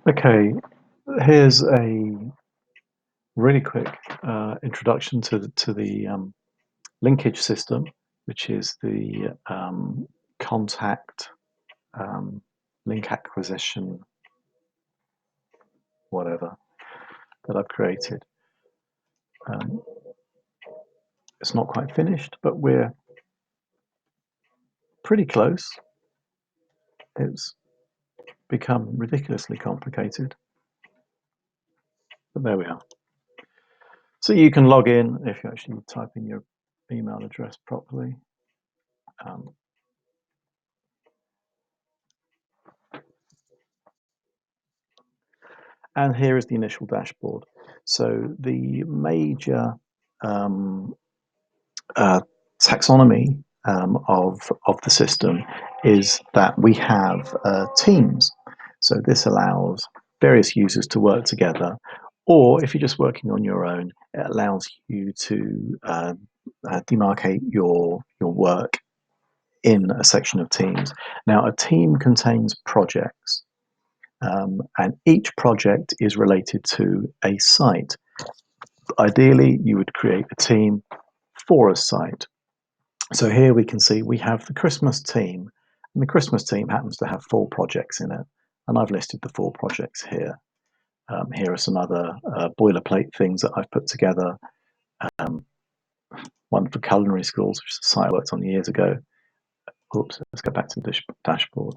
Okay, here's a really quick introduction to the linkage system, which is the contact link acquisition, whatever, that I've created. It's not quite finished, but we're pretty close. It's become ridiculously complicated, but there we are. So you can log in if you actually type in your email address properly. And here is the initial dashboard. So the major taxonomy of the system is that we have teams. So this allows various users to work together, or if you're just working on your own, it allows you to demarcate your work in a section of teams. Now, a team contains projects, and each project is related to a site. Ideally, you would create a team for a site. So here we can see we have the Christmas team, and the Christmas team happens to have 4 projects in it, and I've listed the 4 projects here. Here are some other boilerplate things that I've put together. One for culinary schools, which is a site I worked on years ago. Oops, let's go back to the dashboard.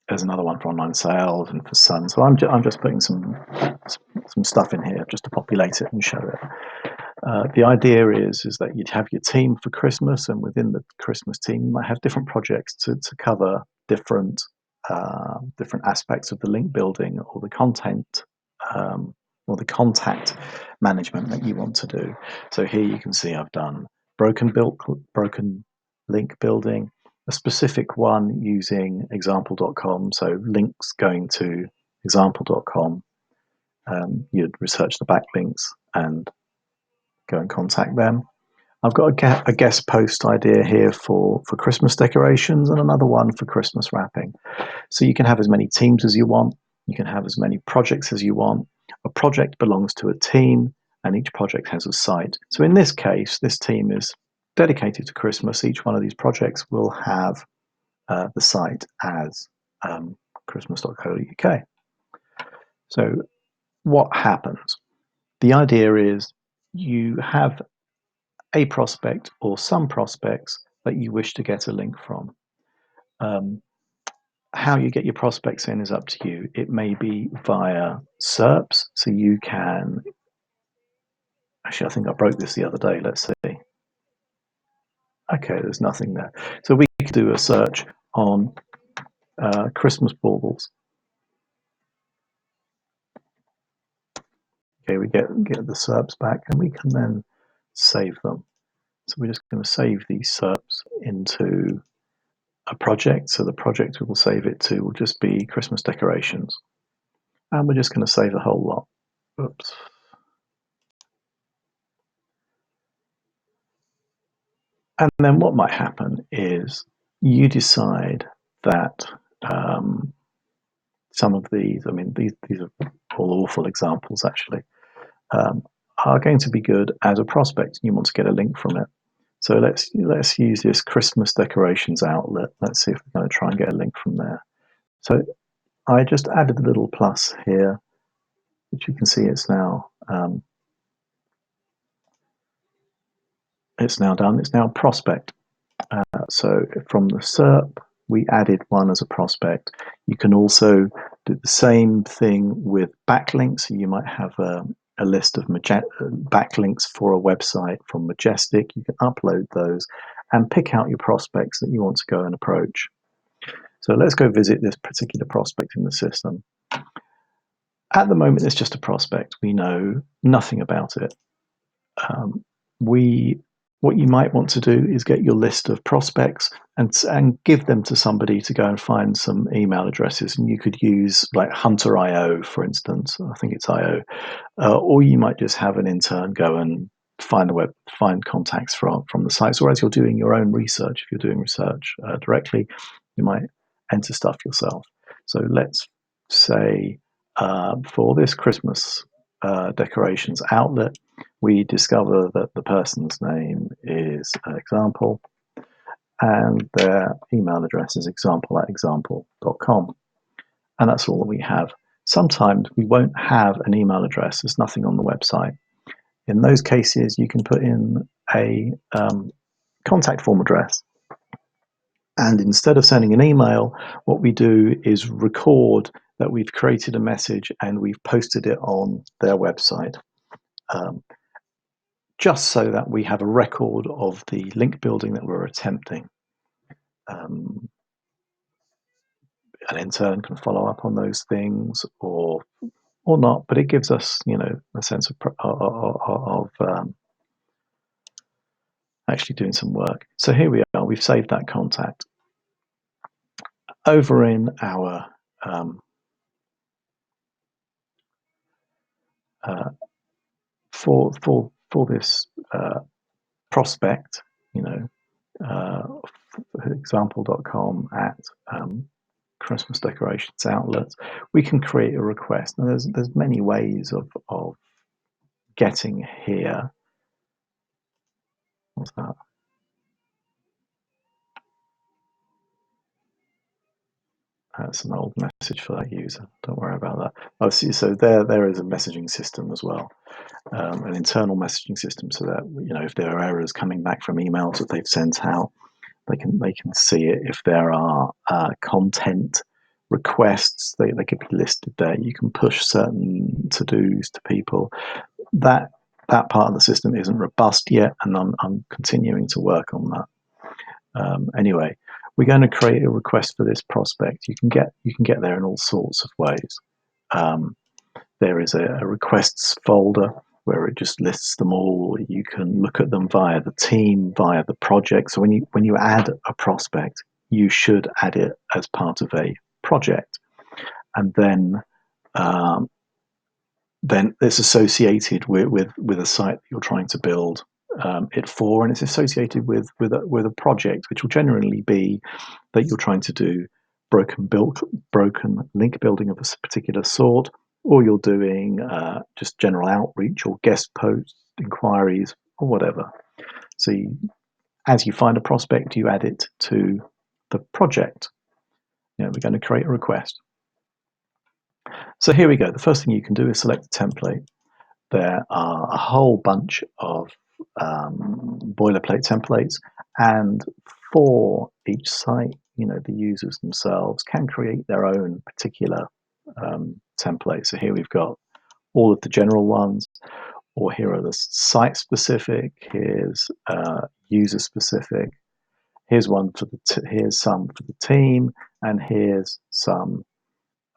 There's another one for online sales and for Sun. So I'm just putting some stuff in here just to populate it and show it. The idea is that you'd have your team for Christmas, and within the Christmas team, you might have different projects to cover different aspects of the link building or the content or the contact management that you want to do. So here you can see I've done broken link building, a specific one using example.com, so links going to example.com. You'd research the backlinks and go and contact them. I've got a guest post idea here for Christmas decorations and another one for Christmas wrapping. So you can have as many teams as you want. You can have as many projects as you want. A project belongs to a team, and each project has a site. So in this case, this team is dedicated to Christmas. Each one of these projects will have the site as christmas.co.uk. So what happens? The idea is you have a prospect or some prospects that you wish to get a link from. How you get your prospects in is up to you. It may be via SERPs, so you can. Actually, I think I broke this the other day. Let's see. Okay, there's nothing there. So we could do a search on Christmas baubles. Okay, we get the SERPs back, and we can then save them. So we're just going to save these SERPs into a project. So the project we will save it to will just be Christmas decorations. And we're just going to save the whole lot. Oops. And then what might happen is you decide that some of these, I mean, these are all awful examples actually, are going to be good as a prospect. You want to get a link from it. So let's use this Christmas decorations outlet. Let's see if we're going to try and get a link from there. So I just added the little plus here, which you can see it's now done. It's now prospect. So from the SERP, we added one as a prospect. You can also do the same thing with backlinks. So you might have a list of backlinks for a website from Majestic. You can upload those and pick out your prospects that you want to go and approach. So let's go visit this particular prospect in the system. At the moment, it's just a prospect. We know nothing about it. What you might want to do is get your list of prospects and give them to somebody to go and find some email addresses. And you could use like Hunter.io, for instance. I think it's IO. Or you might just have an intern go and find contacts from the sites. Or as you're doing your own research, if you're doing research directly, you might enter stuff yourself. So let's say, for this Christmas decorations outlet, we discover that the person's name is example and their email address is example@example.com. And that's all that we have. Sometimes we won't have an email address. There's nothing on the website. In those cases, you can put in a contact form address. And instead of sending an email, what we do is record that we've created a message and we've posted it on their website, just so that we have a record of the link building that we're attempting. An intern can follow up on those things or not, but it gives us, a sense of actually doing some work. So here we are. We've saved that contact. Over in our for this prospect, example.com at Christmas decorations outlets, we can create a request. And there's many ways of getting here. What's that? That's an old message for that user. Don't worry about that. Oh, see, so there is a messaging system as well, an internal messaging system, so that if there are errors coming back from emails that they've sent out, they can see it. If there are content requests, they could be listed there. You can push certain to-dos to people. That part of the system isn't robust yet, and I'm continuing to work on that. Anyway, we're going to create a request for this prospect. You can get there in all sorts of ways. There is a requests folder where it just lists them all. You can look at them via the team, via the project. So when you add a prospect, you should add it as part of a project, and then it's associated with a site that you're trying to build it for, and it's associated with a project, which will generally be that you're trying to do broken link building of a particular sort, or you're doing just general outreach or guest posts, inquiries, or whatever. So as you find a prospect, you add it to the project. We're going to create a request. So here we go. The first thing you can do is select a template. There are a whole bunch of boilerplate templates, and for each site, the users themselves can create their own particular template. So here we've got all of the general ones, or here are the site specific. Here's user specific. Here's one for here's some for the team, and here's some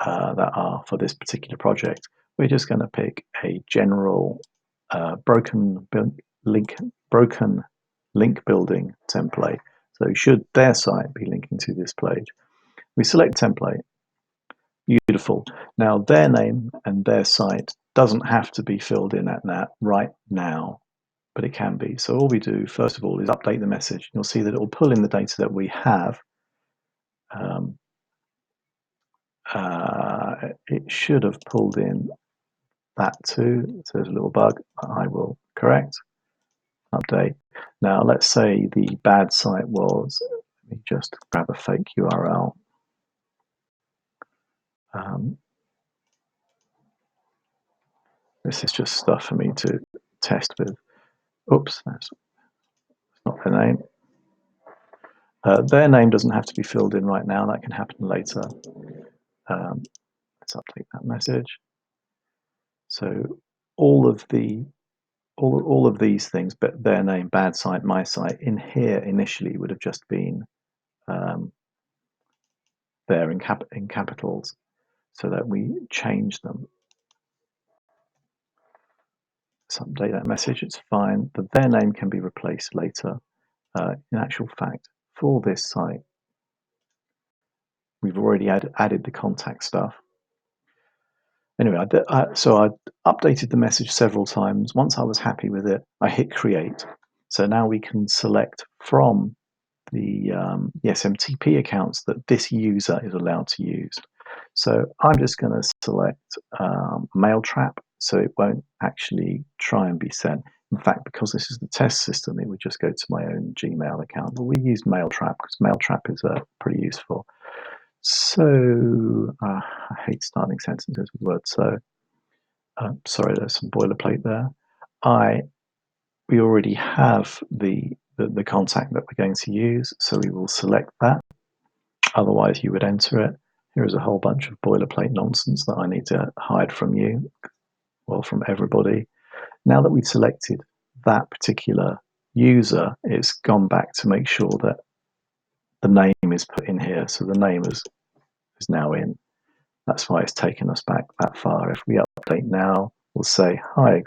that are for this particular project. We're just going to pick a general broken link building template. So should their site be linking to this page, we select template. Beautiful. Now their name and their site doesn't have to be filled in at that right now, but it can be. So all we do first of all is update the message. You'll see that it will pull in the data that we have. It should have pulled in that too. So there's a little bug that I will correct. Update. Now let's say the bad site was, let me just grab a fake URL. This is just stuff for me to test with. Oops, that's not their name. Their name doesn't have to be filled in right now. That can happen later. Let's update that message. So all of these things, but their name, bad site, my site, in here initially would have just been there in capitals, so that we change them. Let's update that message. It's fine. The their name can be replaced later. In actual fact, for this site, we've already added the contact stuff. Anyway, so I updated the message several times. Once I was happy with it, I hit create. So now we can select from the SMTP accounts that this user is allowed to use. So I'm just going to select mail trap, so it won't actually try and be sent. In fact, because this is the test system, it would just go to my own Gmail account. But we use mail trap because mail trap is pretty useful. So I hate starting sentences with words. So sorry, there's some boilerplate there. We already have the contact that we're going to use, so we will select that. Otherwise, you would enter it. Here is a whole bunch of boilerplate nonsense that I need to hide from you, well, from everybody. Now that we've selected that particular user, it's gone back to make sure that the name is put in here. So the name is now in. That's why it's taken us back that far. If we update now, we'll say, hi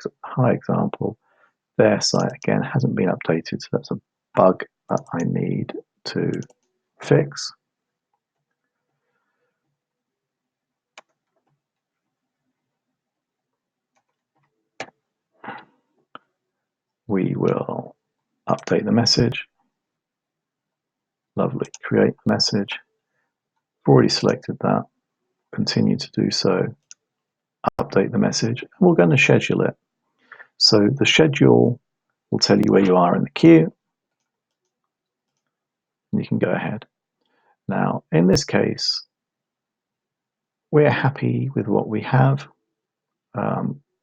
example. Their site, again, hasn't been updated, so that's a bug that I need to fix. We will update the message. Lovely. Create the message. I've already selected that. Continue to do so. Update the message. And we're going to schedule it. So the schedule will tell you where you are in the queue. And you can go ahead. Now, in this case, we're happy with what we have.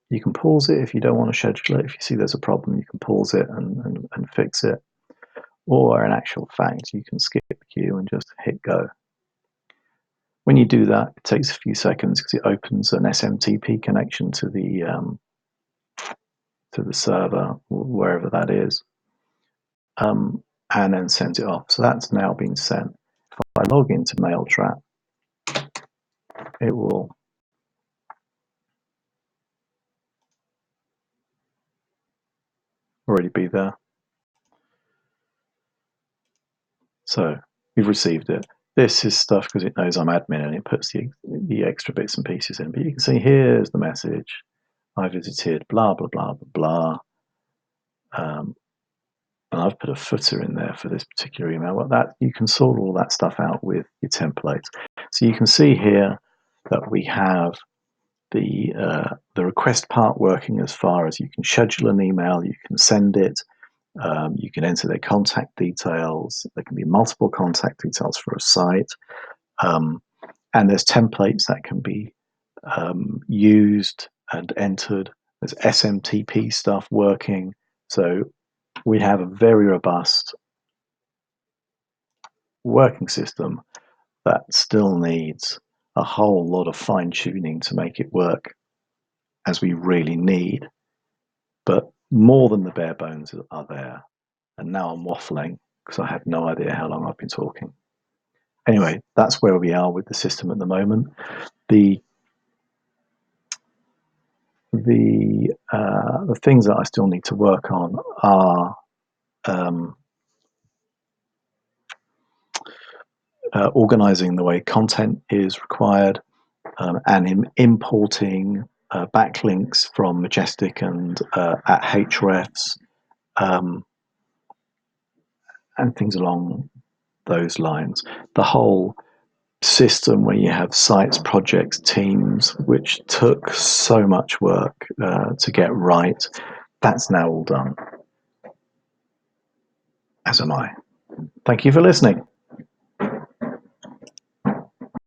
You can pause it if you don't want to schedule it. If you see there's a problem, you can pause it and fix it. Or in actual fact, you can skip the queue and just hit go. When you do that, it takes a few seconds because it opens an SMTP connection to the server, wherever that is, and then sends it off. So that's now been sent. If I log into MailTrap, it will already be there. So we've received it. This is stuff because it knows I'm admin and it puts the extra bits and pieces in. But you can see here's the message. I visited blah, blah, blah, blah, blah. And I've put a footer in there for this particular email. Well, that you can sort all that stuff out with your templates. So you can see here that we have the request part working as far as you can schedule an email, you can send it, you can enter their contact details. There can be multiple contact details for a site, and there's templates that can be used and entered. There's SMTP stuff working. So we have a very robust working system that still needs a whole lot of fine tuning to make it work as we really need. But more than the bare bones are there. And now I'm waffling because I have no idea how long I've been talking. Anyway, that's where we are with the system at the moment. The things that I still need to work on are organizing the way content is required, and importing backlinks from Majestic and at Hrefs, and things along those lines. The whole system where you have sites, projects, teams, which took so much work to get right, that's now all done, as am I. Thank you for listening.